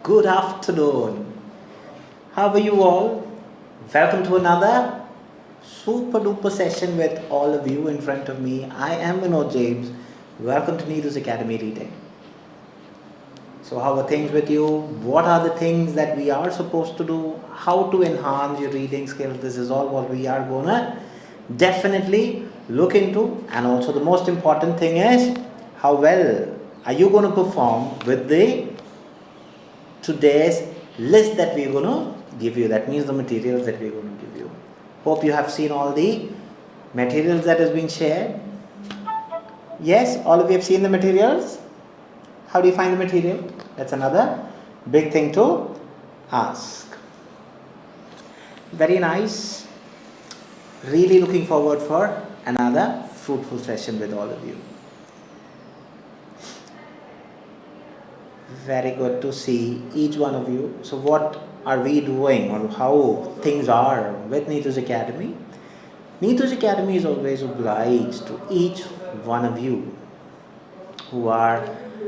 Good afternoon. How are you all? Welcome to another super duper session with all of you in front of me. I am Vinod James. Welcome to Neetu's Academy Reading. So, how are things with you? What are the things that we are supposed to do? How to enhance your reading skills? This is all what we are gonna definitely look into. And also, the most important thing is how well are you going to perform with the today's list that we're going to give you. That means the materials that we're going to give you. Hope you have seen all the materials that has been shared. Yes, all of you have seen the materials. How do you find the material? That's another big thing to ask. Very nice. Really looking forward for another fruitful session with all of you. Very good to see each one of you. So what are we doing or how things are with Neetu's Academy? Neetu's Academy is always obliged to each one of you who are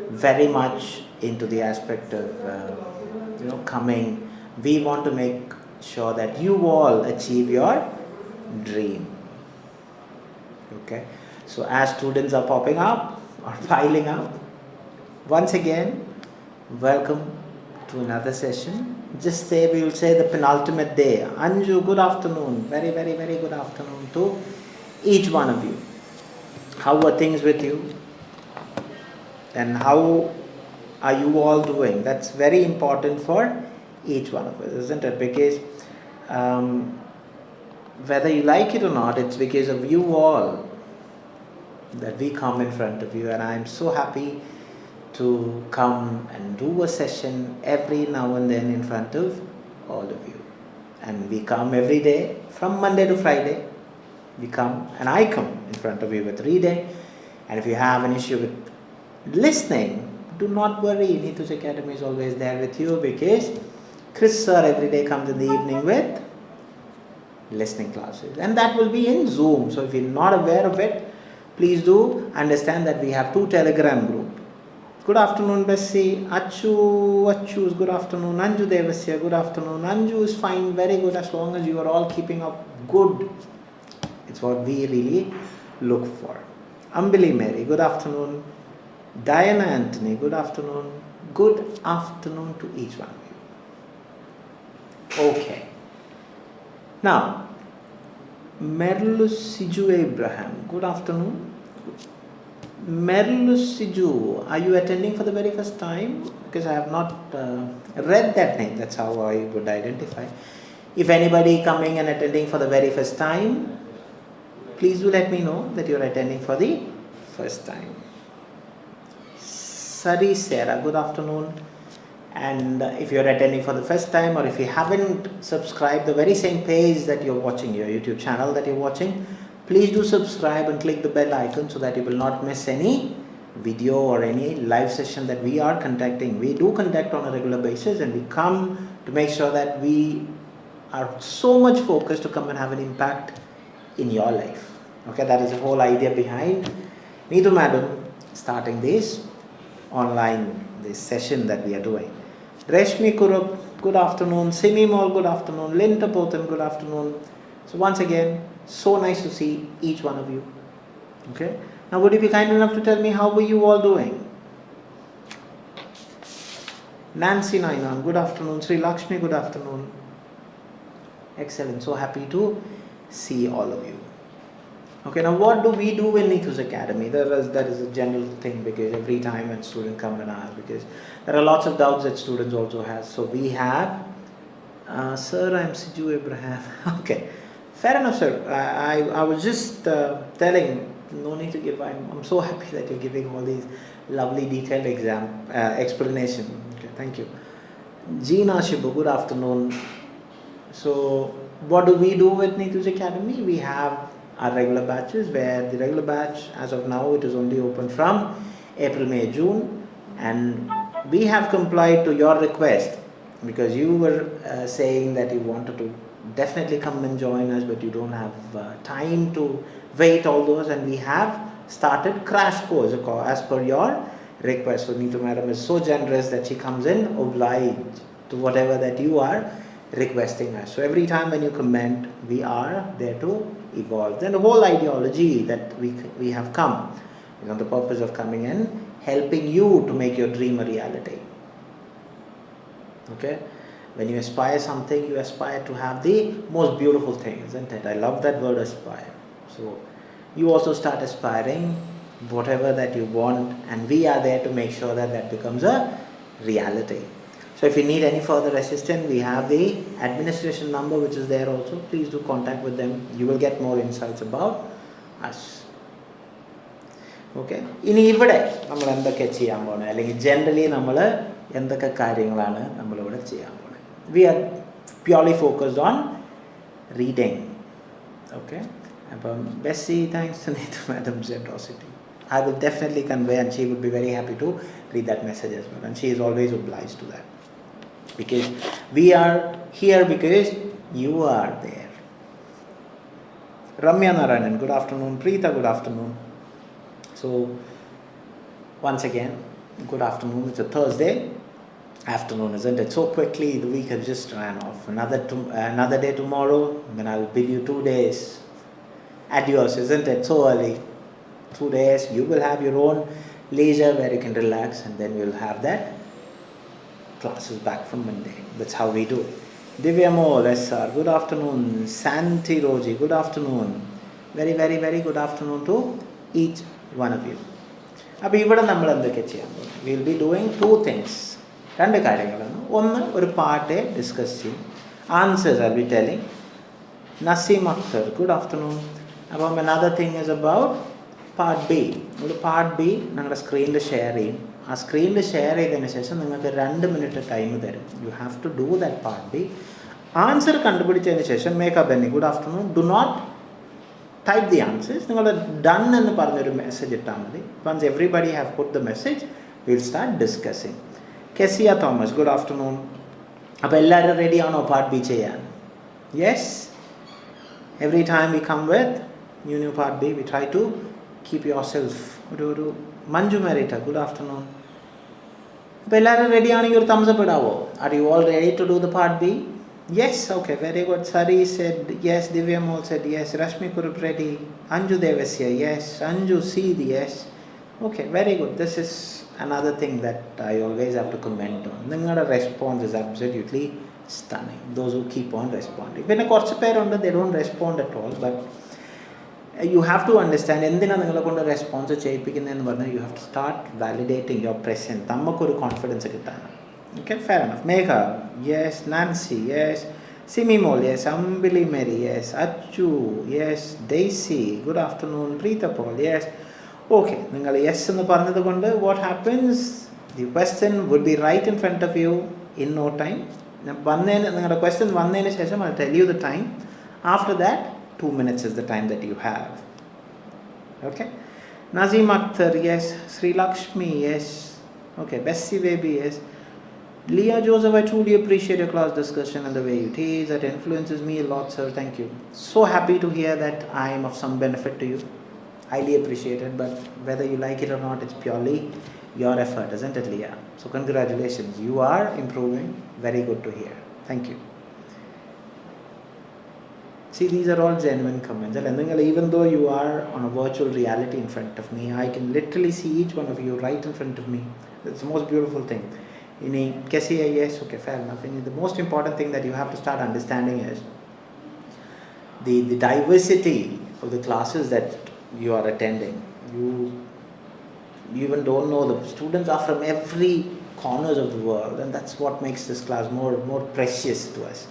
very much into the aspect of coming. We want to make sure that you all achieve your dream. Okay. So as students are popping up or piling up, once again, welcome to another session. We will say the penultimate day. Anju, good afternoon. Very, very, very good afternoon to each one of you. How are things with you? And how are you all doing? That's very important for each one of us, isn't it? Because whether you like it or not, it's because of you all that we come in front of you. And I'm so happy to come and do a session every now and then in front of all of you. And we come every day from Monday to Friday. We come and I come in front of you with reading. And if you have an issue with listening, do not worry. Neetu's Academy is always there with you because Chris sir every day comes in the evening with listening classes. And that will be in Zoom. So if you're not aware of it, please do understand that we have 2 Telegram groups. Good afternoon, Bessie. Achu is good afternoon. Anju Devasya, good afternoon. Anju is fine, very good, as long as you are all keeping up good. It's what we really look for. Ambili Mary, good afternoon. Diana Anthony, good afternoon. Good afternoon to each one of you. Okay. Now, Merlus Siju Abraham, good afternoon. Merlus Siju, are you attending for the very first time? Because I have not read that name, that's how I would identify. If anybody coming and attending for the very first time, please do let me know that you are attending for the first time. Sari Sarah, good afternoon. And if you are attending for the first time or if you haven't subscribed the very same page that you're watching, your YouTube channel that you're watching, please do subscribe and click the bell icon so that you will not miss any video or any live session that we are conducting. We do conduct on a regular basis and we come to make sure that we are so much focused to come and have an impact in your life. Okay, that is the whole idea behind Neetu Madam starting this session that we are doing. Reshmi Kurup, good afternoon. Simi Mall, good afternoon. Linda Potan, good afternoon. So once again, so nice to see each one of you. Okay. Now would you be kind enough to tell me how were you all doing? Nancy Nainan, good afternoon. Sri Lakshmi, good afternoon. Excellent. So happy to see all of you. Okay, now what do we do in Neetu's Academy? That is a general thing because every time a student comes and asks, because there are lots of doubts that students also have. So we have, sir, I'm Siju Abraham. Okay, fair enough, sir. I was just telling, no need to give, I'm so happy that you're giving all these lovely detailed explanation. Okay, thank you. Jeena Shibu, good afternoon. So what do we do with Neetu's Academy? We have our regular batches, where the regular batch as of now it is only open from April, May, June, and we have complied to your request because you were saying that you wanted to definitely come and join us, but you don't have time to wait all those, and we have started crash course as per your request. So Neetu madam is so generous that she comes in obliged to whatever that you are requesting us. So every time when you comment, we are there to evolve. Then the whole ideology that we have come, the purpose of coming in, helping you to make your dream a reality. Okay? When you aspire something, you aspire to have the most beautiful thing, isn't it? I love that word, aspire. So you also start aspiring whatever that you want, and we are there to make sure that that becomes a reality. So if you need any further assistance, we have the administration number which is there also. Please do contact with them. You will get more insights about us. Okay, ഇനി ഇവിടെ നമ്മൾ എന്തൊക്കെ ചെയ്യാൻ പോകണം, അല്ലെങ്കിൽ generally നമ്മൾ എന്തൊക്കെ കാര്യങ്ങളാണ് നമ്മളിവിടെ ചെയ്യാൻ പോകുന്നത്. We are purely focused on reading. Okay, അപ്പം Bessy, thanks to Neethu madam generosity. I will definitely convey, and she would be very happy to read that message as well, and she is always obliged to that, because we are here because you are there. Ramya Narayanan, good afternoon. Preeta, good afternoon. So once again, good afternoon. It's a Thursday afternoon, isn't it? So quickly the week has just ran off. Another day tomorrow, then I'll bid you 2 days adios, isn't it? So early. 2 days, you will have your own leisure where you can relax, and then we'll have that classes back from Monday. That's how we do it. Divya Mol, SR, good afternoon. Santi Roji, good afternoon. Very, very, very good afternoon to each one of you. അപ്പോൾ ഇവിടെ നമ്മൾ എന്തൊക്കെ ചെയ്യാൻ പോകും? We will be doing 2 things. 2 കാര്യങ്ങളാണ്. ഒന്ന്, ഒരു part discuss ചെയ്യും. Answers I will be telling. Naseem Akhtar, good afternoon. അപ്പം another thing is about part B. ഒരു പാർട്ട് ബി നിങ്ങളുടെ സ്ക്രീനിൽ ഷെയർ ചെയ്യും. ആ സ്ക്രീനിൽ ഷെയർ ചെയ്തതിന് ശേഷം നിങ്ങൾക്ക് 2 മിനിറ്റ് ടൈം തരും. You have to do that part B. Answer കണ്ടുപിടിച്ചതിന് ശേഷം make up Benny, good afternoon. Do not type the answers. നിങ്ങൾ ഡൺ എന്ന് പറഞ്ഞൊരു മെസ്സേജ് ഇട്ടാൽ മതി. Once everybody have put the message, will start discussing. Kezia Thomas, good afternoon. അപ്പോൾ എല്ലാവരും റെഡി ആണോ പാർട്ട് ബി ചെയ്യാൻ? Yes. Every time we come with new part B, we try to keep yourself. ഒരു മഞ്ജു മേരിറ്റ, ഗുഡ് ആഫ്റ്റർനൂൺ. അപ്പോൾ എല്ലാവരും ready ആണെങ്കിൽ ഒരു thumbs up ഇടാവോ? Are you all ready to do the part B? Yes. Okay, very good. Sari said yes. Divya മോൾ said yes. Rashmi Kurup ready. Anju Devasya yes. Anju said yes. Okay, very good. This is another thing that I always have to comment on. നിങ്ങളുടെ response is absolutely stunning. Those who keep on responding. പിന്നെ കുറച്ച് പേരുണ്ട്, they don't respond at all, but you have to understand എന്തിനാണ് നിങ്ങളെ കൊണ്ട് response ചെയ്യിപ്പിക്കുന്നതെന്ന് പറഞ്ഞാൽ you have to start validating your present. നമുക്കൊരു കോൺഫിഡൻസ് കിട്ടാനാണ്. Okay, fair enough. Megha yes. Nancy yes. Simi മോൾ yes. Ambili Mary yes. Achu yes. Daisy, good afternoon. Preetha Paul yes. Okay, നിങ്ങൾ yes എന്ന് പറഞ്ഞത് കൊണ്ട് what happens, the question would be right in front of you in no time. നിങ്ങളുടെ question വന്നതിന് ശേഷം I tell you the time. After that 2 minutes is the time that you have. Okay. Nazim Akhtar, yes. Sri Lakshmi, yes. Okay. Bessie Baby, yes. Leah Joseph, I truly appreciate your class discussion and the way you teach. That influences me a lot, sir. Thank you. So happy to hear that I am of some benefit to you. Highly appreciated. But whether you like it or not, it's purely your effort, isn't it, Leah? So congratulations. You are improving. Very good to hear. Thank you. See, these are all genuine comments. And even though you are on a virtual reality in front of me, I can literally see each one of you right in front of me. It's the most beautiful thing. Yes, okay, fair enough. The most important thing that you have to start understanding is the diversity of the classes that you are attending. You even don't know, the students are from every corners of the world, and that's what makes this class more precious to us.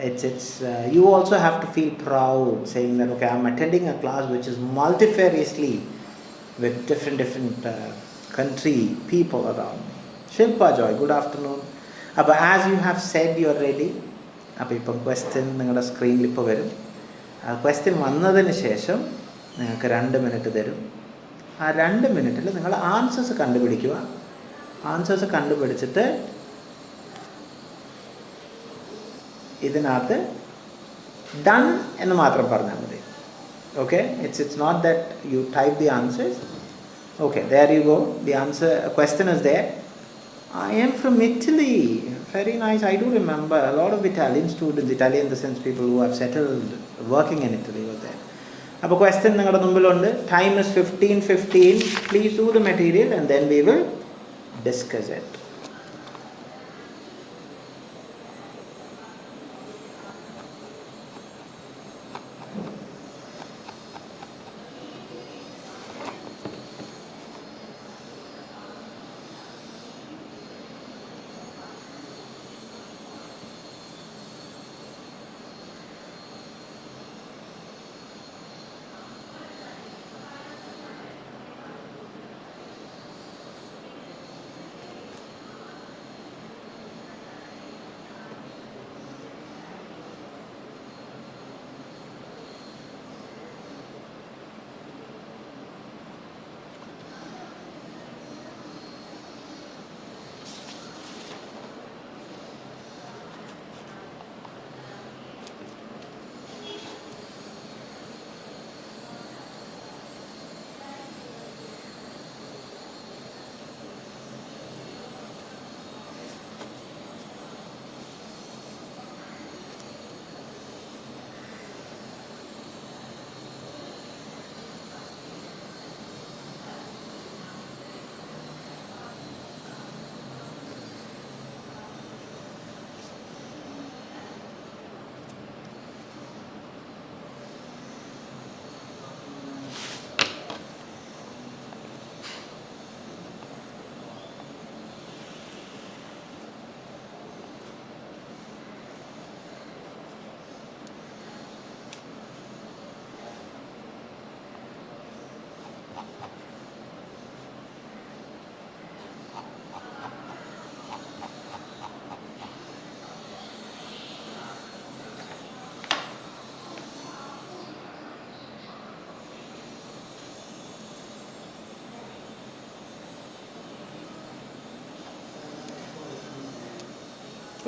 It's you also have to feel proud saying that, okay, I'm attending a class which is multifariously with different country people around me. Shilpa Joy, good afternoon. As you have said you are ready, ഇപ്പം question നിങ്ങളുടെ സ്ക്രീനിൽ ഇപ്പോൾ വരും. ആ question വന്നതിന് ശേഷം നിങ്ങൾക്ക് 2 minute തരും. ആ 2 മിനിറ്റിൽ നിങ്ങൾ ആൻസേഴ്സ് കണ്ടുപിടിക്കുക. ആൻസേഴ്സ് കണ്ടുപിടിച്ചിട്ട് ഇതിനകത്ത് ഡൺ എന്ന് മാത്രം പറഞ്ഞാൽ മതി. Okay, it's not that you type the answers. Okay, there you go. The answer, question is there. I am from Italy. Very nice. I do remember a lot of Italian students, Italian in the sense people who have settled working in Italy were there. അപ്പോൾ question നിങ്ങളുടെ മുമ്പിലുണ്ട്. Time is 15:15. Please do the material and then we will discuss it.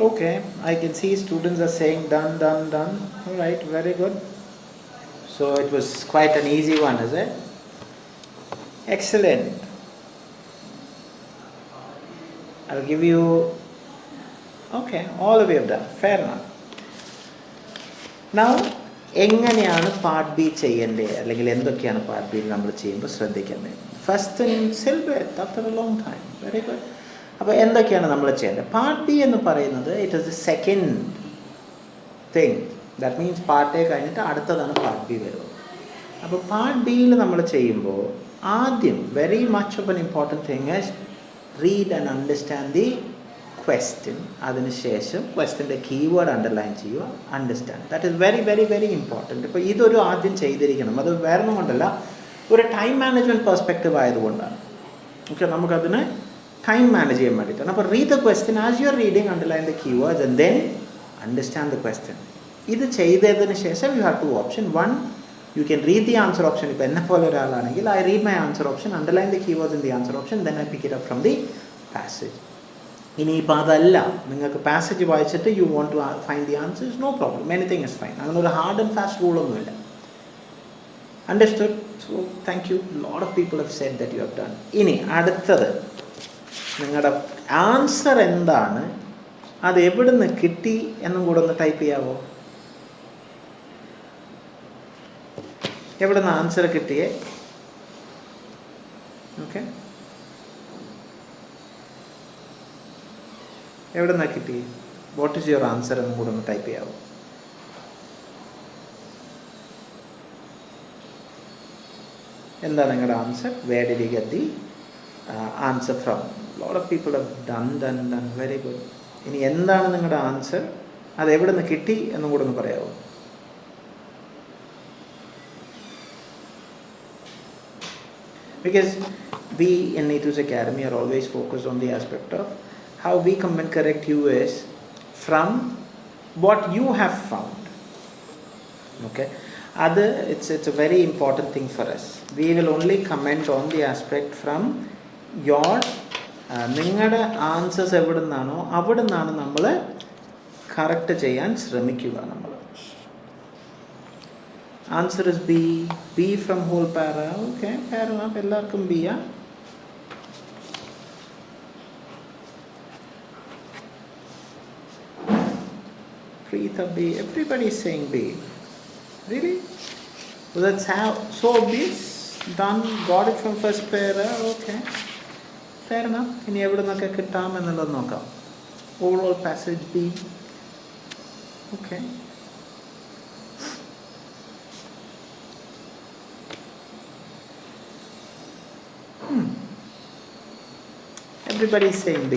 Okay, I can see students are saying done, done, done. All right, very good. So it was quite an easy one, is it? Excellent. I'll give you, okay, all of you have done. Fair enough. Now, എങ്ങനെയാണ് part B ചെയ്യേണ്ടത്, അല്ലെങ്കിൽ എന്തൊക്കെയാണ് part ബിയിൽ നമ്മൾ ചെയ്യുമ്പോൾ ശ്രദ്ധിക്കേണ്ടത്? First സിൽബറ്റ് after a long time. Very good. അപ്പോൾ എന്തൊക്കെയാണ് നമ്മൾ ചെയ്യേണ്ടത്? പാർട്ട് ബി എന്ന് പറയുന്നത് it is the second thing. That means part A കഴിഞ്ഞിട്ട് അടുത്തതാണ് പാർട്ട് ബി വരുന്നത്. അപ്പോൾ പാർട്ട് ബിയിൽ നമ്മൾ ചെയ്യുമ്പോൾ ആദ്യം very much of an important thing is read and understand the question. അതിനുശേഷം ക്വസ്റ്റ്യൻ്റെ കീവേഡ് അണ്ടർലൈൻ ചെയ്യുക, understand. That is very very very important. ഇപ്പോൾ ഇതൊരു ആദ്യം ചെയ്തിരിക്കണം. അത് വേറെ ഒന്നും കൊണ്ടല്ല, ഒരു ടൈം മാനേജ്മെൻറ്റ് പെർസ്പെക്റ്റീവ് ആയതുകൊണ്ടാണ്. ഓക്കെ, നമുക്കതിന് ടൈം മാനേജ് ചെയ്യാൻ വേണ്ടിയിട്ടാണ്. അപ്പോൾ read the question as you are reading, underline the keywords and then understand the question. ഇത് ചെയ്തതിന് ശേഷം U have to option. One, you can read the answer option. ഇപ്പോൾ എന്നെ പോലെ ഒരാളാണെങ്കിൽ I read my answer option, underline the keywords in the answer option, then I pick it up from the passage. ഇനിയിപ്പോൾ അതല്ല, നിങ്ങൾക്ക് passage വായിച്ചിട്ട് you want to find the answers, no problem, anything is fine. അങ്ങനെ ഒരു hard and fast റൂളൊന്നുമില്ല. Understood? So thank you. Lot of people have said that you have done. ഇനി അടുത്തത്, നിങ്ങളുടെ ആൻസർ എന്താണ്, അത് എവിടെ നിന്ന് കിട്ടി എന്നും കൂടെ ഒന്ന് ടൈപ്പ് ചെയ്യാവോ? എവിടെ നിന്ന് ആൻസർ കിട്ടിയേ? ഓക്കെ, എവിടെ നിന്നാണ് കിട്ടി? വാട്ട് ഈസ് യുവർ ആൻസർ എന്നും കൂടെ ഒന്ന് ടൈപ്പ് ചെയ്യാവോ? എന്താണ് നിങ്ങളുടെ answer? Where did you get the answer from? Lot of people have done. Very good. ഇനി എന്താണ് നിങ്ങളുടെ ആൻസർ, അത് എവിടെ നിന്ന് കിട്ടി എന്നും കൂടെ ഒന്ന് പറയാമോ? Because we in Neetu's Academy are always focused on the aspect of how we come and correct you is from what you have found. Okay, other it's a very important thing for us. We will only comment on the aspect from your നിങ്ങളുടെ answers എവിടെ നിന്നാണോ അവിടെ നിന്നാണ് നമ്മൾ correct ചെയ്യാൻ ശ്രമിക്കുക. നമ്മൾ answer is B. B from whole para. Okay, fair enough. എല്ലാവർക്കും ബിയാ. Preetha B. Everybody is saying B. Really? Well, that's how. So obvious. Done. Got it from first para. Okay. Fair enough. ഇനി എവിടെ നിന്നൊക്കെ കിട്ടാം എന്നുള്ളത് നോക്കാം. Overall passage B. Okay. Everybody is saying B.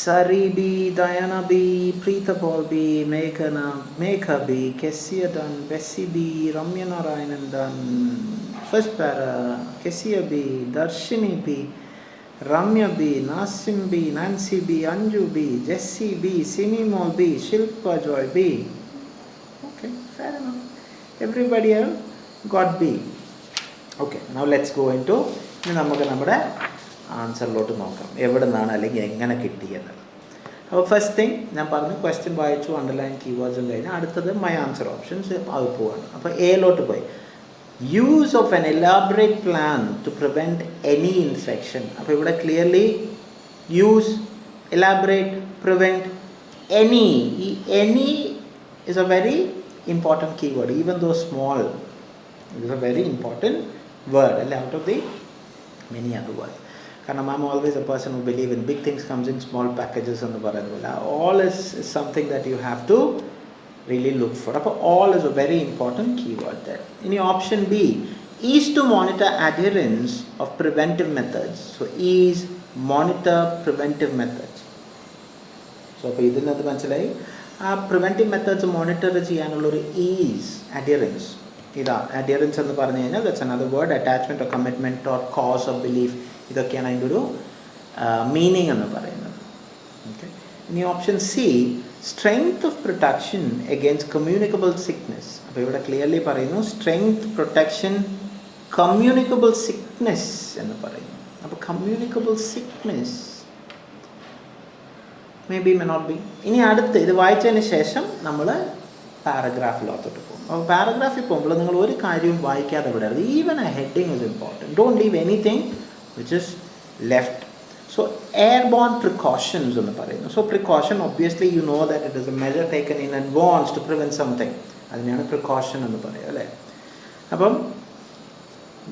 Sari B, Diana B, Preetha Paul B, Megha B, Kessia done, Bessie B, Ramya Narayanan done. First para, Kessia B, Darshini B, Ramya B, Nasim B, Nancy B, Anju B, Jessie B, Simi Mol B, Shilpa Joy B. Okay, fair enough. Everybody else got B. Okay, now let's go into നമുക്ക് നമ്മുടെ ആൻസറിലോട്ട് നോക്കാം എവിടെ നിന്നാണ് അല്ലെങ്കിൽ എങ്ങനെ കിട്ടിയത്. അപ്പോൾ first thing ഞാൻ പറഞ്ഞു ക്വസ്റ്റ്യൻ വായിച്ചു അണ്ടർലൈൻ കീവേഡ്സും കഴിഞ്ഞാൽ അടുത്തത് മൈ ആൻസർ ഓപ്ഷൻസ് അത് പോവാണ്. അപ്പോൾ എയിലോട്ട് പോയി use of an elaborate plan to prevent any infection. അപ്പോൾ ഇവിടെ clearly use elaborate prevent any. ഈ any is a very important keyword even though small is a very important word അല്ലേ out of the many other words. Because I'm always a person who believes in big things comes in small packages and all is something that you have to really look for. All is a very important keyword there. In your option B, is to monitor adherence of preventive methods. So is monitor preventive methods. So idinathu manasilayi preventive methods monitor cheyanulla is adherence. Adherence എന്ന് പറഞ്ഞു കഴിഞ്ഞാൽ that's another word. Attachment or commitment or cause of belief ഇതൊക്കെയാണ് അതിൻ്റെ ഒരു meaning എന്ന് പറയുന്നത്. Okay. ഇനി option C strength of protection against communicable sickness. അപ്പോൾ ഇവിടെ ക്ലിയർലി പറയുന്നു സ്ട്രെങ്ത് പ്രൊട്ടക്ഷൻ കമ്മ്യൂണിക്കബിൾ സിക്നെസ് എന്ന് പറയുന്നു. അപ്പോൾ communicable sickness may be may not be. ഇനി അടുത്ത് ഇത് വായിച്ചതിന് ശേഷം നമ്മൾ പാരഗ്രാഫിലോട്ട് പോകും. അപ്പോൾ പാരഗ്രാഫിൽ പോകുമ്പോൾ നിങ്ങൾ ഒരു കാര്യവും വായിക്കാതെ വിടരുത്. Even a heading is important. Don't leave anything which is left. So airborne precautions എന്ന് പറയുന്നു. So precaution obviously you know that it is a measure taken in advance to prevent something. അതിനെയാണ് പ്രിക്കോഷൻ എന്ന് പറയുക അല്ലേ. അപ്പം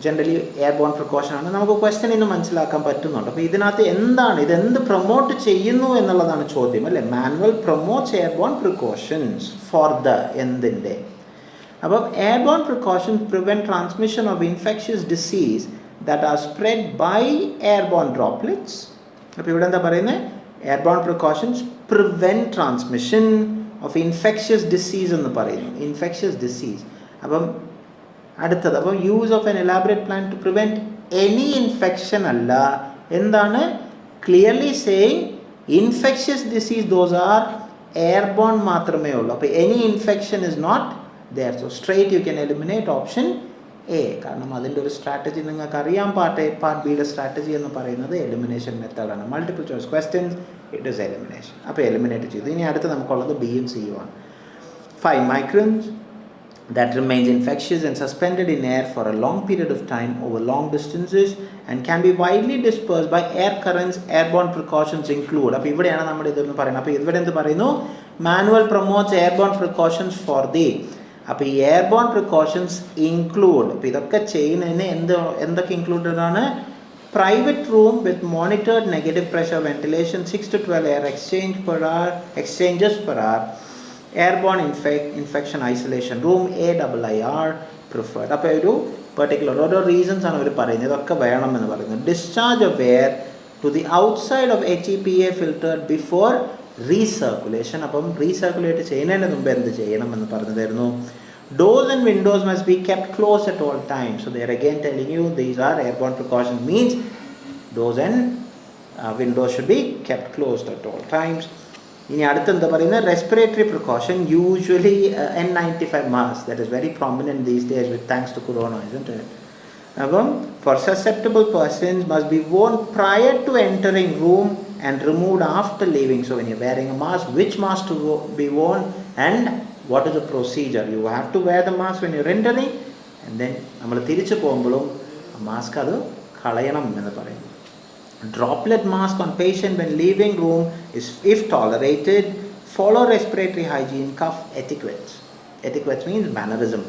generally airborne precaution ആണ്. നമുക്ക് question ഇന്ന് മനസ്സിലാക്കാൻ പറ്റുന്നുണ്ട്. അപ്പോൾ ഇതിനകത്ത് എന്താണ് ഇതെന്ത് പ്രൊമോട്ട് ചെയ്യുന്നു എന്നുള്ളതാണ് ചോദ്യം അല്ലേ. Manual promotes airborne precautions for the എന്തിൻ്റെ. അപ്പം airborne precautions prevent transmission of infectious disease that are spread by airborne droplets. അപ്പോൾ ഇവിടെ എന്താ പറയുന്നത് airborne precautions prevent transmission of infectious disease എന്ന് പറയുന്നു. Infectious disease. അപ്പം അടുത്തത് അപ്പം use of an elaborate plan to prevent any infection അല്ല. എന്താണ് clearly saying infectious disease those are airborne മാത്രമേ ഉള്ളൂ. അപ്പോൾ any infection is not there. So straight you can eliminate option A. കാരണം അതിൻ്റെ ഒരു സ്ട്രാറ്റജി നിങ്ങൾക്ക് അറിയാം. പാർട്ട് ബിയുടെ സ്ട്രാറ്റജി എന്ന് പറയുന്നത് എലിമിനേഷൻ മെത്തേഡാണ്. Multiple choice questions it is elimination. അപ്പോൾ എലിമിനേറ്റ് ചെയ്തു. ഇനി അടുത്ത് നമുക്കുള്ളത് ബിയും സിയും ആണ്. 5 microns that remains infectious and suspended in air for a long period of time over long distances and can be widely dispersed by air currents. Airborne precautions include. അപ്പോൾ ഇവിടെയാണ് നമ്മുടെ ഇതെന്ന് പറയുന്നത്. അപ്പോൾ ഇവിടെ എന്ത് പറയുന്നു manual promotes airborne precautions for the. അപ്പോൾ ഈ എയർബോൺ പ്രിക്കോഷൻസ് ഇൻക്ലൂഡ്. അപ്പോൾ ഇതൊക്കെ ചെയ്യുന്നതിന് എന്തൊക്കെ ഇൻക്ലൂഡഡ് ആണ്. Private room with monitored negative pressure ventilation 6 to 12 air exchanges per hour. Airborne infection isolation room AIIR preferred. അപ്പോൾ ഒരു പെർട്ടിക്കുലർ ഓരോ റീസൺസ് ആണ് അവർ പറയുന്നത്. ഇതൊക്കെ വേണമെന്ന് പറയുന്നത്. Discharge of air to the outside of HEPA filtered before recirculation. അപ്പം recirculate ചെയ്യുന്നതിന് മുമ്പ് എന്ത് ചെയ്യണമെന്ന് പറഞ്ഞതായിരുന്നു. Doors and windows must be kept close at all time. So they are again telling you these are airborne precautions means doors and windows should be kept closed at all times. ഇനി അടുത്തെന്താ പറയുന്നത് respiratory precaution usually N95 mask that is very prominent these days with thanks two corona isn't it. അപ്പം for susceptible persons must be worn prior to entering room and removed after leaving. So when you're wearing a mask, which mask to be worn and what is the procedure? You have to wear the mask when you're entering and then നമ്മൾ തിരിച്ചു പോകുമ്പോഴും mask അത് കളയണം എന്ന് പറയുന്നു. Droplet mask on patient when leaving room is if tolerated. follow respiratory hygiene, cough etiquettes. Etiquettes means mannerism.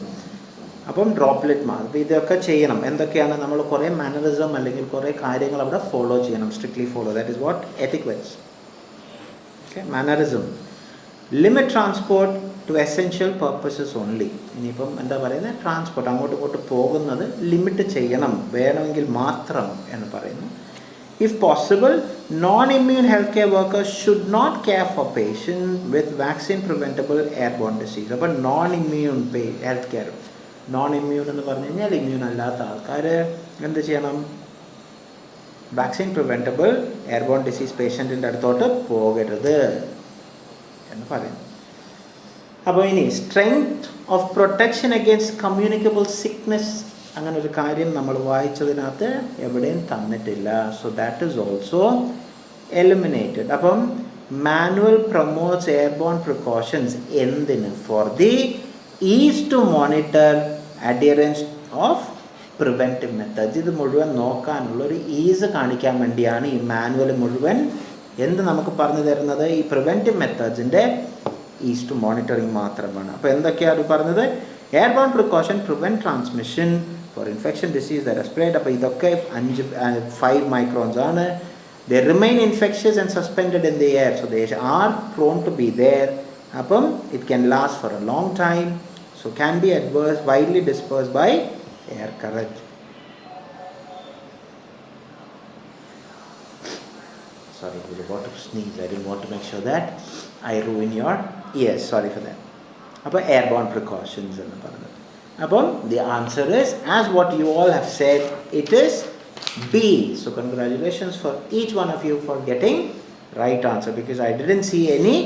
അപ്പം droplet mask. അപ്പോൾ ഇതൊക്കെ ചെയ്യണം. എന്തൊക്കെയാണ്? നമ്മൾ കുറേ മാനറിസം അല്ലെങ്കിൽ കുറേ കാര്യങ്ങൾ അവിടെ ഫോളോ ചെയ്യണം, strictly follow. That is what etiquettes. Okay, mannerism. Limit transport to essential purposes only. ഇനിയിപ്പം എന്താ പറയുന്നത്? ട്രാൻസ്പോർട്ട് അങ്ങോട്ടും ഇങ്ങോട്ട് പോകുന്നത് ലിമിറ്റ് ചെയ്യണം, വേണമെങ്കിൽ മാത്രം എന്ന് പറയുന്നു. If possible, non-immune healthcare workers should not care for patients with vaccine-preventable airborne disease. അപ്പോൾ non-immune healthcare, non-immune എന്ന് പറഞ്ഞു കഴിഞ്ഞാൽ ഇമ്മ്യൂൺ അല്ലാത്ത ആൾക്കാർ എന്ത് ചെയ്യണം? വാക്സിൻ പ്രിവെൻറ്റബിൾ എയർബോൺ ഡിസീസ് പേഷ്യൻറ്റിൻ്റെ അടുത്തോട്ട് പോകരുത് എന്ന് പറയുന്നു. അപ്പോൾ ഇനി strength of protection against communicable sickness, അങ്ങനെ ഒരു കാര്യം നമ്മൾ വായിച്ചതിനകത്ത് എവിടെയും തന്നിട്ടില്ല. So that is also eliminated. അപ്പം മാനുവൽ പ്രൊമോട്ട്സ് എയർബോൺ പ്രിക്കോഷൻസ് എന്തിന്? For the is to monitor adherence of preventive methods. ഇത് മുഴുവൻ നോക്കാനുള്ളൊരു ഈസ് കാണിക്കാൻ വേണ്ടിയാണ് ഈ മാനുവൽ മുഴുവൻ എന്ത് നമുക്ക് പറഞ്ഞു തരുന്നത്? ഈ പ്രിവെൻറ്റീവ് മെത്തേഡ്സിൻ്റെ ഈസ് ടു മോണിറ്ററിങ് മാത്രമാണ്. അപ്പോൾ എന്തൊക്കെയാണ് അത് പറഞ്ഞത്? Airborne precaution prevent transmission for infection disease that spread. അപ്പോൾ ഇതൊക്കെ 5 മൈക്രോൺസ് ആണ്. They remain infectious and suspended in the air, so they are prone to be there. അപ്പം it can last for a long time, so can be adverse widely disperse by air current. Sorry, I was about to sneeze. I didn't want to make sure that I ruin your ears. Sorry for that. About airborne precautions. About the answer is, as what you all have said, it is B. So congratulations for each one of you for getting right answer, because I didn't see any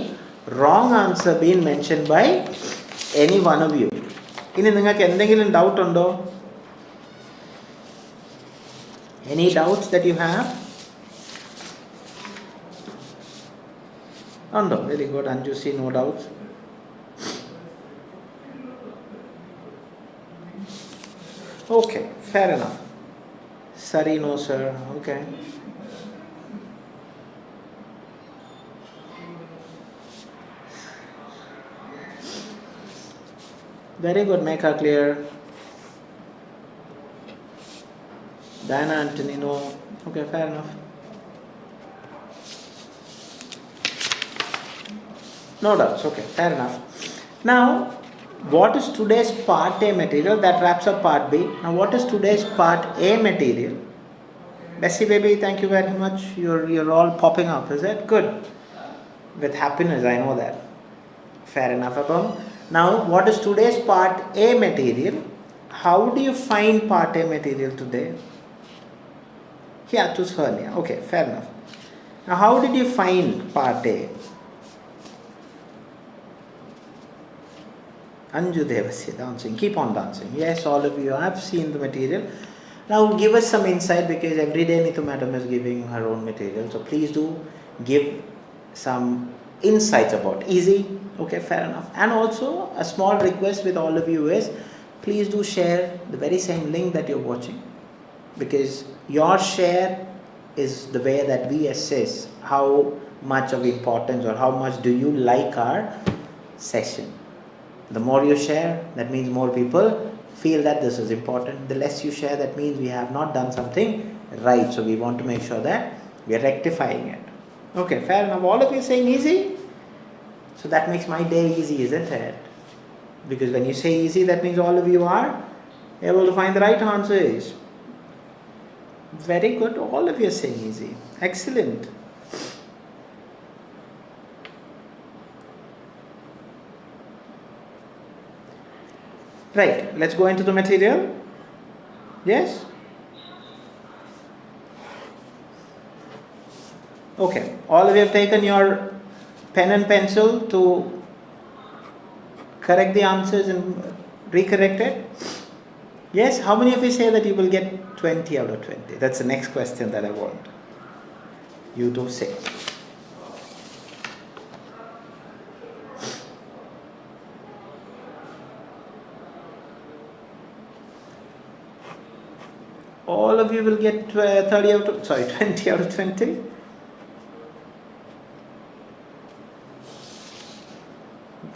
wrong answer being mentioned by any one of you. ഇനി നിങ്ങൾക്ക് എന്തെങ്കിലും doubt ഉണ്ടോ? Any doubts that you have? No, very good. Anju, see, no doubts. Okay, fair enough. Sorry, no sir. Okay. Very good, make her clear. Diana Anthony, no. Okay, fair enough. No doubts, okay, fair enough. Now, what is today's part A material? That wraps up part B. Now, what is today's part A material? Bessie baby, thank you very much. You're all popping up, is it? Good. With happiness, I know that. Fair enough, Abam. Now, what is today's part A material? How do you find part A material today? Hiatus hernia. Okay, fair enough. Now, how did you find part A? Anju Devasya, dancing. Keep on dancing. Yes, all of you have seen the material. Now, give us some insight, because every day Neetu madam is giving her own material. So, please do give some insights about easy. Okay, fair enough. And also, a small request with all of you is, please do share the very same link that you're watching, because your share is the way that we assess how much of importance or how much do you like our session. The more you share, that means more people feel that this is important. The less you share, that means we have not done something right. So we want to make sure that we are rectifying it. Okay, fair enough. All of you saying easy? So that makes my day easy, isn't it? Because when you say easy, that means all of you are able to find the right answers. Very good. All of you are saying easy. Excellent. Right. Let's go into the material. Yes? Okay. All of you have taken your pen and pencil to correct the answers and recorrect it? Yes? How many of you say that you will get 20 out of 20? That's the next question that I want you to say. All of you will get 20 out of 20?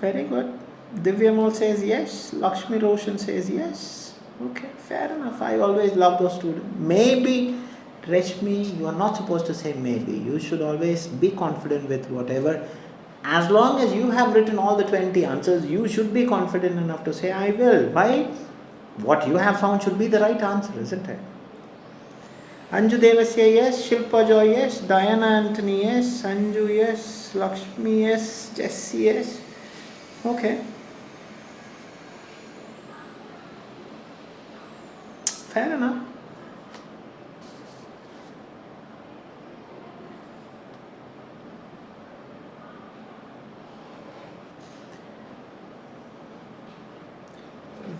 Very good. Divyamal says yes. Lakshmi Roshan says yes. Okay, fair enough. I always love those students. Maybe, Rashmi, you are not supposed to say maybe. You should always be confident with whatever. As long as you have written all the 20 answers, you should be confident enough to say, I will. Why? What you have found should be the right answer, isn't it? Anju Devasya, yes. Shilpa Joy, yes. Diana Anthony, yes. Sanju, yes. Lakshmi, yes. Jessie, yes. Okay. Fair enough.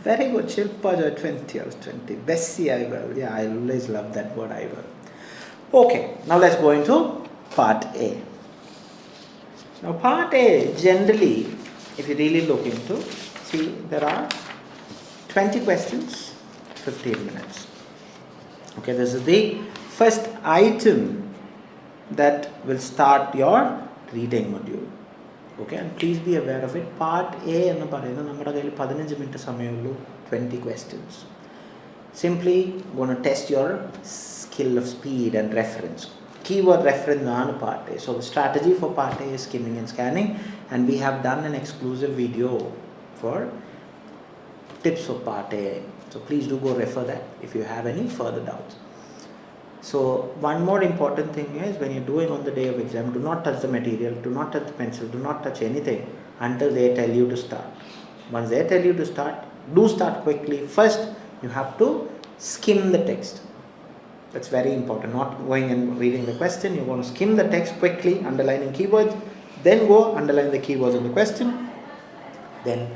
Very good. Shilpa Joy, 20 hours 20. Bessie, I will. Yeah, I always love that word, I will. Okay, now let's go into part A. Now, part A, generally, if you really look into, see, there are 20 questions, 15 minutes. Okay, this is the first item that will start your reading module. Okay, and please be aware of it. Part A ennu parayunnu nammada kayil 15 minute samayullu 20 questions. Simply going to test your skill of speed and reference. Keyword reference on part A. So the strategy for part A is skimming and scanning, and we have done an exclusive video for tips for part A. So please do go refer that if you have any further doubts. So one more important thing is, when you're doing on the day of exam, do not touch the material, do not touch the pencil, do not touch anything until they tell you to start. Once they tell you to start, do start quickly. First, you have to skim the text. That's very important. Not going and reading the question. You want to skim the text quickly, underlining keywords, then go underline the keywords in the question, then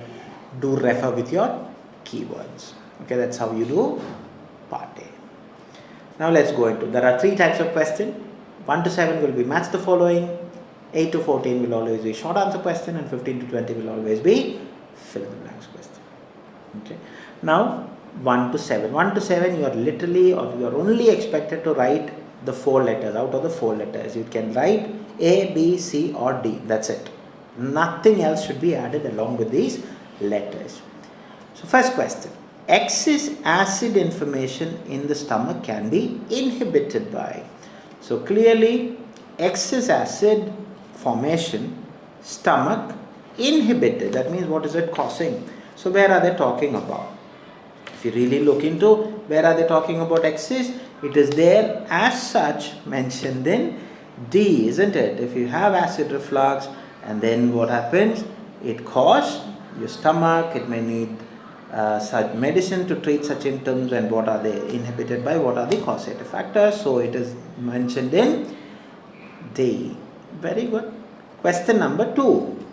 do refer with your keywords. Okay, that's how you do part A. Now let's go into, there are 3 types of question. 1 to 7 will be match the following, 8 to 14 will always be short answer question, and 15 to 20 will always be fill in the blanks question. Okay. Now 1 to 7. 1 to 7 you are literally, or you are only expected to write the 4 letters. Out of the 4 letters, you can write A, B, C or D. That's it. Nothing else should be added along with these letters. So first question. Excess acid information in the stomach can be inhibited by. So clearly, excess acid formation, stomach inhibited. That means what is it causing? So where are they talking about? If you really look into where are they talking about excess, it is there as such mentioned in D, isn't it? If you have acid reflux, and then what happens? It causes your stomach, it may need such medicine to treat such symptoms, and what are they inhibited by, what are the causative factors. So it is mentioned in D. Very good. Question number 2.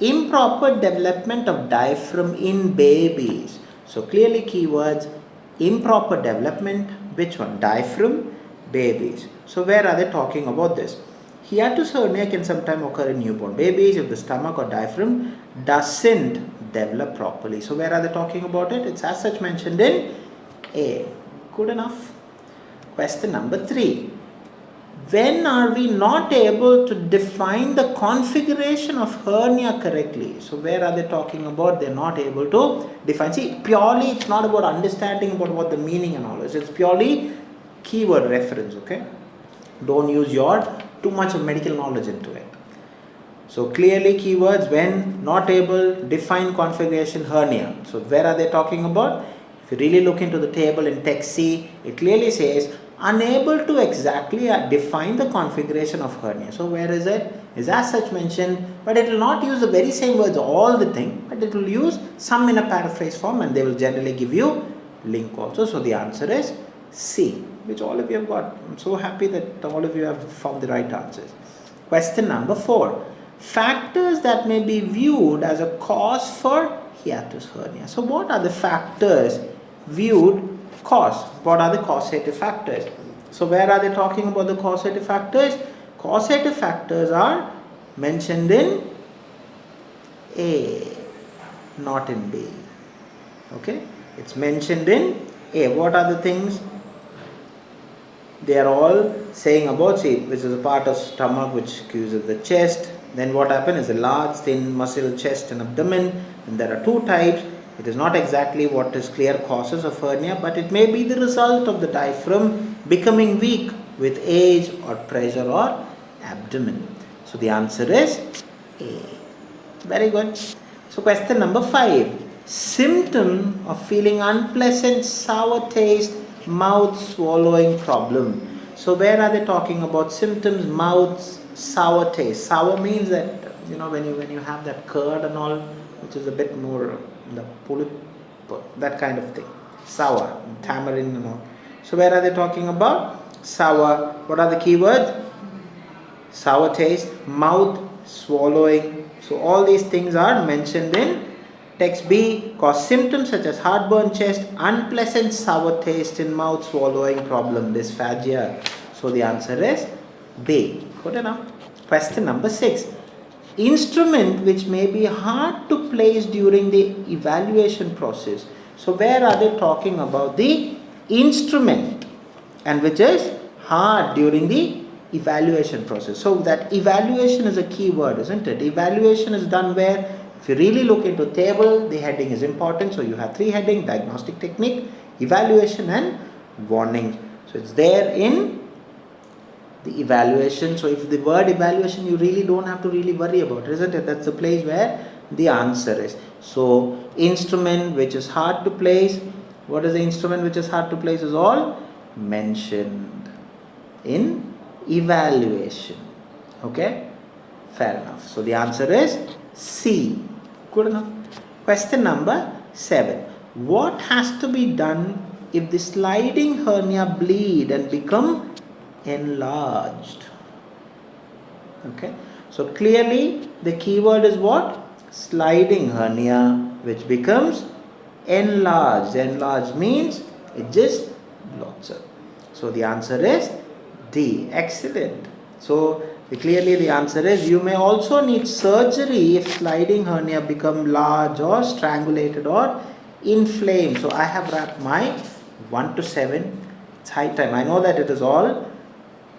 Improper development of diaphragm in babies. So clearly keywords, improper development, which one? Diaphragm, babies. So where are they talking about this? Hiatus hernia can sometimes occur in newborn babies if the stomach or diaphragm doesn't develop properly. So where are they talking about it? It's as such mentioned in A. Good enough. Question number 3. When are we not able to define the configuration of hernia correctly? So where are they talking about? They're not able to define. See, purely it's not about understanding about what the meaning and all is. It's purely keyword reference, okay? Don't use your too much of medical knowledge into it. So clearly keywords, when not able, define configuration, hernia. So where are they talking about? If you really look into the table in text C, it clearly says unable to exactly define the configuration of hernia. So where is it? Is as such mentioned, but it will not use the very same words all the thing, but it will use some in a paraphrase form, and they will generally give you link also. So the answer is C, which all of you have got. I'm so happy that all of you have found the right answers. Question number 4. Factors that may be viewed as a cause for hiatus hernia. So what are the factors viewed cause? What are the causative factors? So where are they talking about the causative factors? Causative factors are mentioned in A, not in B. Okay, it's mentioned in A. What are the things? They are all saying about, see, which is a part of stomach which accuses the chest, Then what happens is a large thin muscle chest and abdomen, and there are two types. It is not exactly what is clear causes of hernia, but it may be the result of the diaphragm becoming weak with age or pressure or abdomen. So the answer is A. Very good. So question number 5. Symptom of feeling unpleasant sour taste, mouth swallowing problem. So where are they talking about symptoms? Mouth sour taste. Sour means that when you have that curd and all, which is a bit more the pulip, that kind of thing. Sour, tamarind and all. So where are they talking about? Sour. What are the keywords? Sour taste, mouth swallowing. So all these things are mentioned in text B. Cause symptoms such as heartburn, chest, unpleasant sour taste in mouth swallowing problem, dysphagia. So the answer is B. Good enough. Question number 6. Instrument which may be hard to place during the evaluation process. So where are they talking about the instrument and which is hard during the evaluation process? So that evaluation is a key word, isn't it? Evaluation is done where, if you really look into table, the heading is important. So you have 3 headings: diagnostic technique, evaluation and warning. So it's there in the evaluation. So if the word evaluation, you really don't have to really worry about it, isn't it? That's the place where the answer is. So instrument which is hard to place. What is the instrument which is hard to place is all mentioned in evaluation. Okay, fair enough. So the answer is C. Good enough. Question number 7. What has to be done if the sliding hernia bleed and become enlarged? Okay, so clearly the keyword is what? Sliding hernia which becomes enlarged. Enlarged means it just blots up. So the answer is D. Excellent. So clearly the answer is you may also need surgery if sliding hernia become large or strangulated or inflamed. So I have wrapped my 1 to 7. It's high time. I know that it is all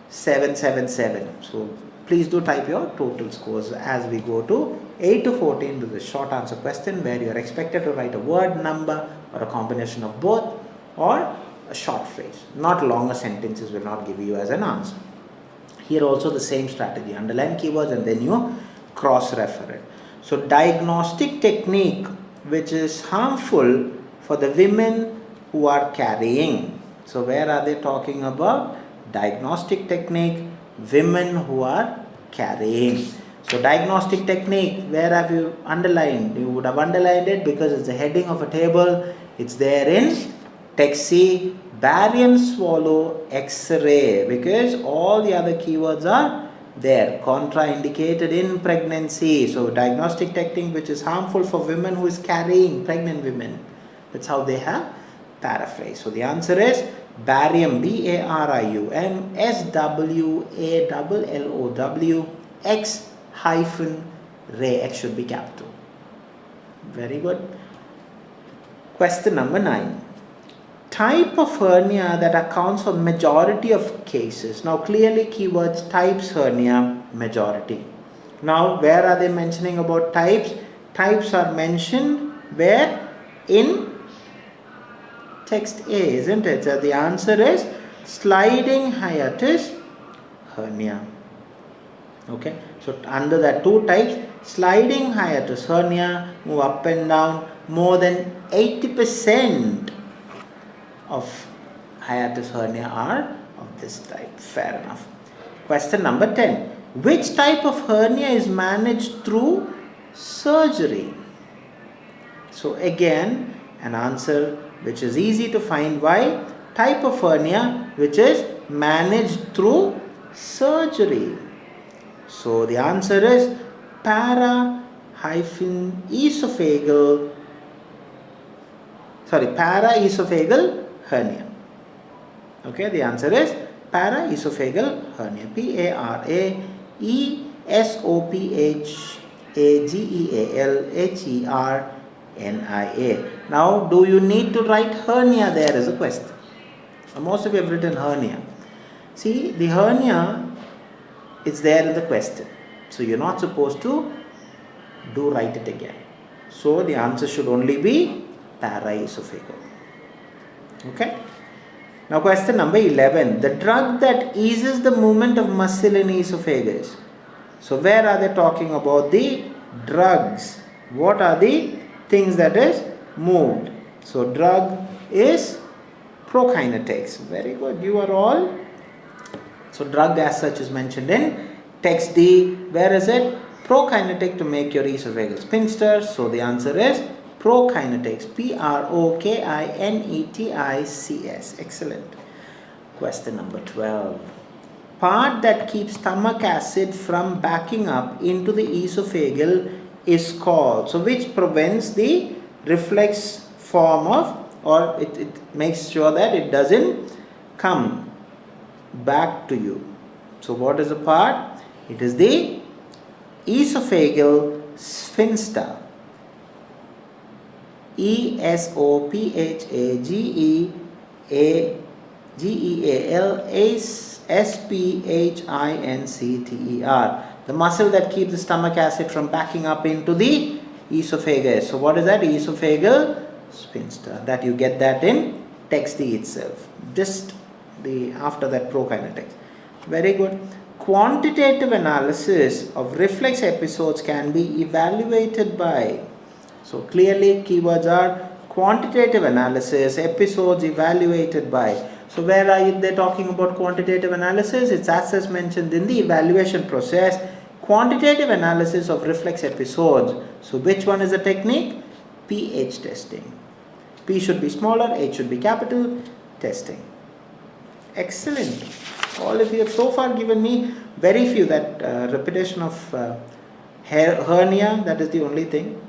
777. So please do type your total scores as we go to 8 to 14 to the short answer question, where you are expected to write a word, number, or a combination of both, or a short phrase. Not longer sentences will not give you as an answer. Here also the same strategy. Underline keywords and then you cross-refer it. So diagnostic technique which is harmful for the women who are carrying. So where are they talking about? Diagnostic technique, women who are carrying. So diagnostic technique, where have you underlined? You would have underlined it because it's the heading of a table. It's there in text C, barium swallow X-ray, because all the other keywords are there, contraindicated in pregnancy. So diagnostic technique which is harmful for women who is carrying, pregnant women. That's how they have paraphrased. So the answer is barium, B-A-R-I-U-M, S-W-A-L-L-O-W, X-ray, X should be capital. Very good. Question number 9. Type of hernia that accounts for majority of cases. Now clearly keywords types, hernia, majority. Now where are they mentioning about types? Types are mentioned where? In text A, isn't it? So the answer is sliding hiatus hernia. Okay, so under that two types, sliding hiatus hernia, move up and down. More than 80% of hiatus hernia are of this type. Fair enough. Question number 10. Which type of hernia is managed through surgery? So again, an answer which is easy to find. Why? Type of hernia which is managed through surgery. So the answer is paraesophageal hernia. Okay, the answer is paraesophageal hernia. Paraesophagealhernia. Now, do you need to write hernia there as a question? Most of you have written hernia. See, the hernia is there in the question. So you're not supposed to write it again. So the answer should only be paraesophageal. Okay. Now question number 11. The drug that eases the movement of muscle in esophagus. So where are they talking about the drugs? What are the things that is moved? So drug is prokinetics. Very good. You are all. So drug as such is mentioned in text D. Where is it? Prokinetic to make your esophageal sphincter. So the answer is prokinetics. Prokinetics. Excellent. Question number 12. Part that keeps stomach acid from backing up into the esophageal is called. So which prevents the reflex form of, or it makes sure that it doesn't come back to you. So what is the part? It is the esophageal sphincter. ESOPHAGEALSPHINCTER. The muscle that keeps the stomach acid from backing up into the esophagus. So what is that? Esophageal sphincter. That you get that in text D itself. Just after that prokinetics. Very good. Quantitative analysis of reflex episodes can be evaluated by. So clearly keywords are quantitative analysis, episodes evaluated by. So where are they talking about quantitative analysis? It's as mentioned in the evaluation process. Quantitative analysis of reflex episodes. So which one is the technique? pH testing. P should be smaller, H should be capital. Testing. Excellent. All of you have so far given me very few. That repetition of hernia, that is the only thing.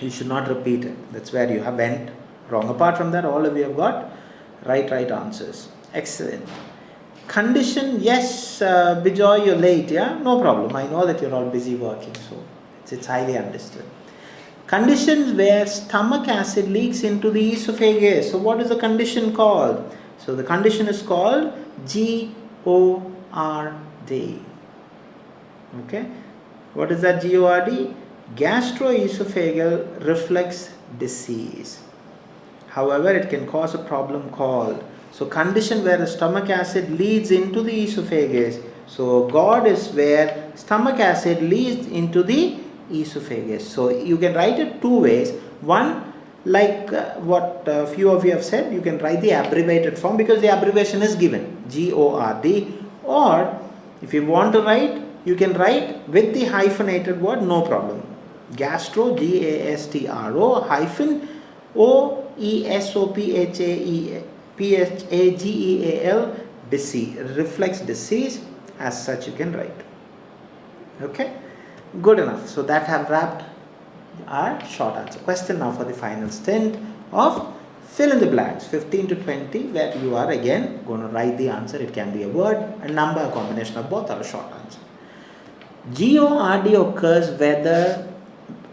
You should not repeat it. That's where you have went wrong. Apart from that, all of you have got right answers. Excellent. Condition, yes, Bijoy, you're late, yeah? No problem. I know that you're all busy working, so it's highly understood. Conditions where stomach acid leaks into the esophagus. So what is the condition called? So the condition is called GORD. Okay. What is that GORD? Gastroesophageal reflux disease. However, it can cause a problem called. So condition where the stomach acid leads into the esophagus. So GORD is where stomach acid leads into the esophagus. So you can write it two ways. One, like what a few of you have said, you can write the abbreviated form because the abbreviation is given, GORD. Or if you want to write, you can write with the hyphenated word, no problem. Gastro, GASTRO hyphen OESOPHAGEAL disease, reflex disease, as such you can write. Okay, good enough. So that have wrapped our short answer. Question now for the final stint of fill in the blanks, 15 to 20, where you are again going to write the answer. It can be a word, a number, a combination of both, or a short answer. GORD occurs whether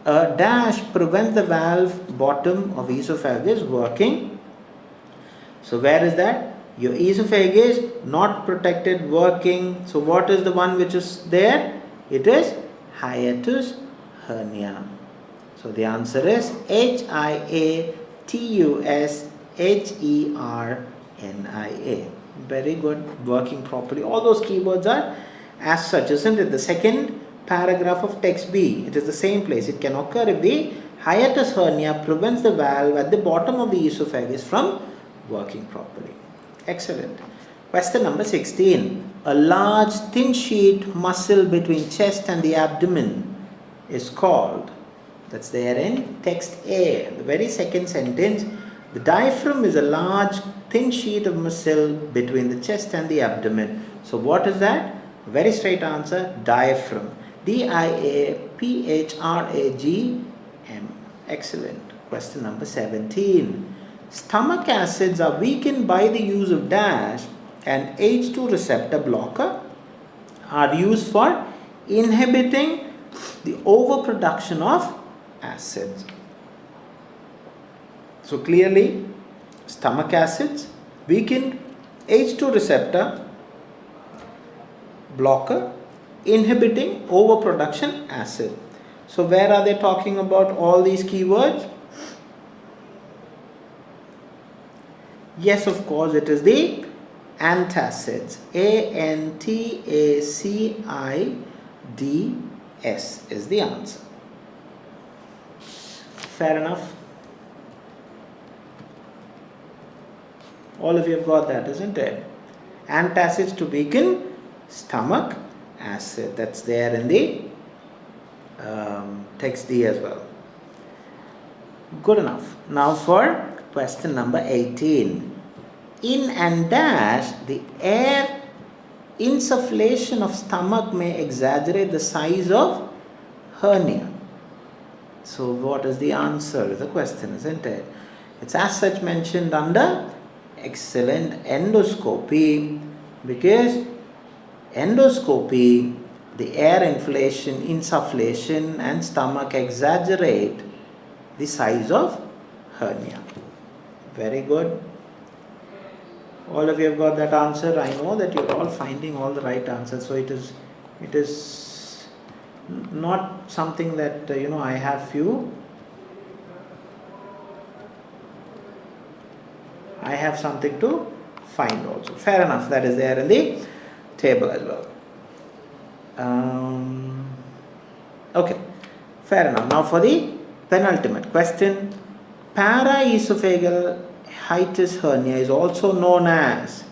a dash prevents the valve bottom of esophagus working. So where is that? Your esophagus not protected, working. So what is the one which is there? It is hiatus hernia. So the answer is HIATUSHERNIA. Very good, working properly. All those keywords are as such, isn't it? The second paragraph of text B, it is the same place. It can occur if the hiatus hernia prevents the valve at the bottom of the esophagus from working properly. Excellent. Question number 16. A large thin sheet muscle between chest and the abdomen is called. That's there in text A. The very second sentence, the diaphragm is a large thin sheet of muscle between the chest and the abdomen. So what is that? Very straight answer, diaphragm. DIAPHRAGM. Excellent. Question number 17. Stomach acids are weakened by the use of dash, and H2 receptor blocker are used for inhibiting the overproduction of acids. So clearly, stomach acids weakened, H2 receptor blocker inhibiting overproduction acid. So where are they talking about all these keywords? Yes, of course, it is the antacids. ANTACIDS is the answer. Fair enough. All of you have got that, isn't it? Antacids to weaken stomach acid. That's there in the text D as well. Good enough. Now for question number 18. In and dash, the air insufflation of stomach may exaggerate the size of hernia. So what is the answer? The question, isn't it? It's as such mentioned under excellent endoscopy, because endoscopy, the air inflation, insufflation and stomach exaggerate the size of hernia. Very good. All of you have got that answer. I know that you're all finding all the right answers. So it is not something that I have something to find also. Fair enough. That is there in the table as well. Okay. Fair enough. Now for the penultimate question. Paraesophageal hiatus hernia is also known as,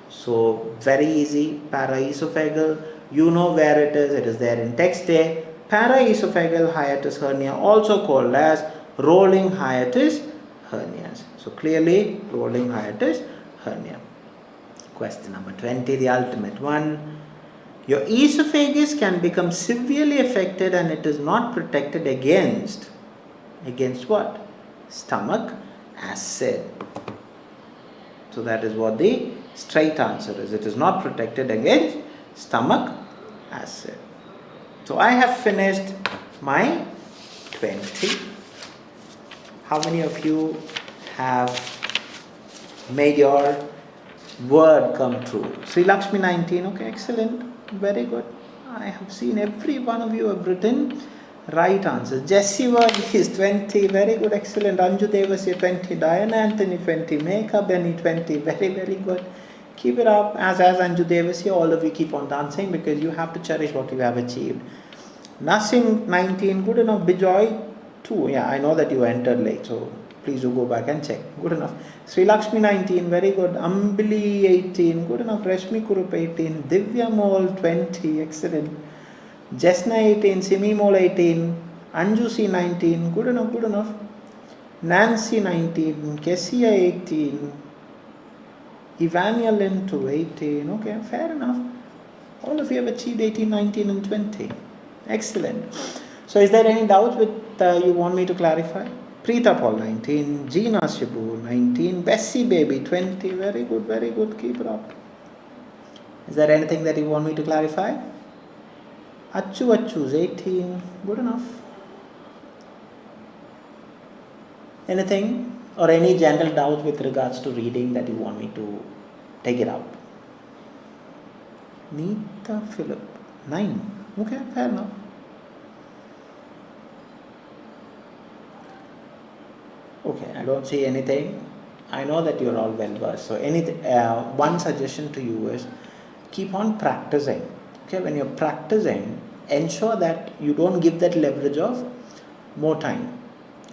so very easy, paraesophageal, you know where it is there in text A. Paraesophageal hiatus hernia, also called as rolling hiatus hernias. So clearly rolling hiatus hernia. Question number 20, the ultimate one. Your esophagus can become severely affected and it is not protected against what? Stomach acid. So that is what the straight answer is. It is not protected against stomach acid. So I have finished my 20. How many of you have made your word come true? Sri Lakshmi 19. Okay, excellent. Very good. I have seen every one of you have written right answers. Jessie is 20. Very good, excellent. Anju Devasya 20. Diana Anthony 20. Meka Benny 20. Very, very good. Keep it up. As Anju Devasya, all of you keep on dancing because you have to cherish what you have achieved. Nasim 19. Good enough. Bijoy 2. Yeah, I know that you entered late, so please do go back and check. Good enough. Sri Lakshmi 19. Very good. Ambili 18. Good enough. Rashmi Kurup 18. Divya Mol 20. Excellent. Jesna 18, Simi Mol 18, Anju C 19, good enough. Nancy 19, Kessia 18, Ivania Lintu 18, okay, fair enough. All of you have achieved 18, 19 and 20. Excellent. So is there any doubts with you want me to clarify? Preeta Paul 19, Gina Shibu 19, Bessie Baby 20, very good, keep it up. Is there anything that you want me to clarify? Achu's 18, good enough. Anything or any general doubts with regards to reading that you want me to take it out? Neeta Philip 9, okay, fair enough. Okay, I don't see anything. I know that you're all well versed. So one suggestion to you is keep on practicing. Okay, when you're practicing, ensure that you don't give that leverage of more time.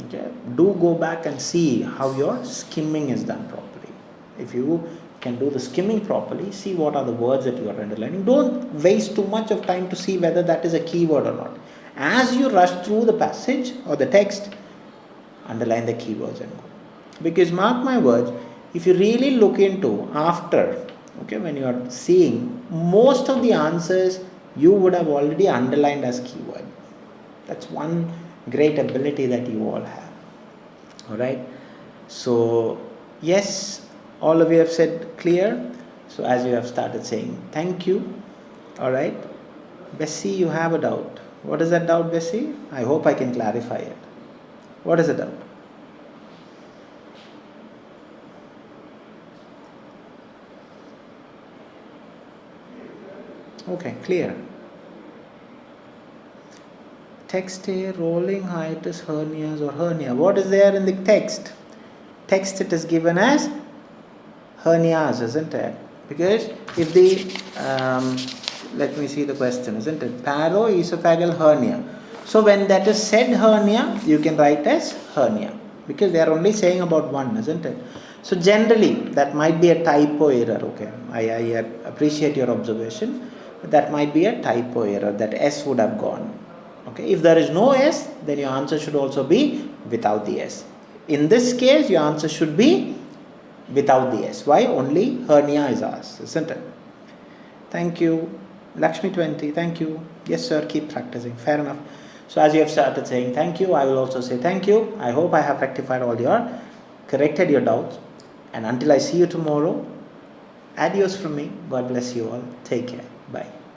Okay, do go back and see how your skimming is done properly. If you can do the skimming properly, see what are the words that you are underlining. Don't waste too much of time to see whether that is a keyword or not. As you rush through the passage or the text, underline the keywords and go. Because mark my words, if you really look into after, okay, when you are seeing, most of the answers you would have already underlined as keyword. That's one great ability that you all have. Alright. So yes, all of you have said clear. So as you have started saying thank you. Alright. Bessie, you have a doubt. What is that doubt, Bessie? I hope I can clarify it. What is the doubt? Okay, clear. text here, rolling hiatus, hernias or hernia. What is there in the text? Text it is given as hernias, isn't it? Because if the, let me see the question, isn't it? Paroesophageal hernia. So when that is said hernia, you can write as hernia. Because they are only saying about one, isn't it? So generally, that might be a typo error, okay? I appreciate your observation. But that might be a typo error, that S would have gone. Okay, if there is no S, then your answer should also be without the S. In this case, your answer should be without the S. Why? Only hernia is asked, isn't it? Thank you. Lakshmi 20, thank you. Yes, sir, keep practicing. Fair enough. So as you have started saying thank you, I will also say thank you. I hope I have rectified all corrected your doubts. And until I see you tomorrow, adios from me. God bless you all. Take care. Bye.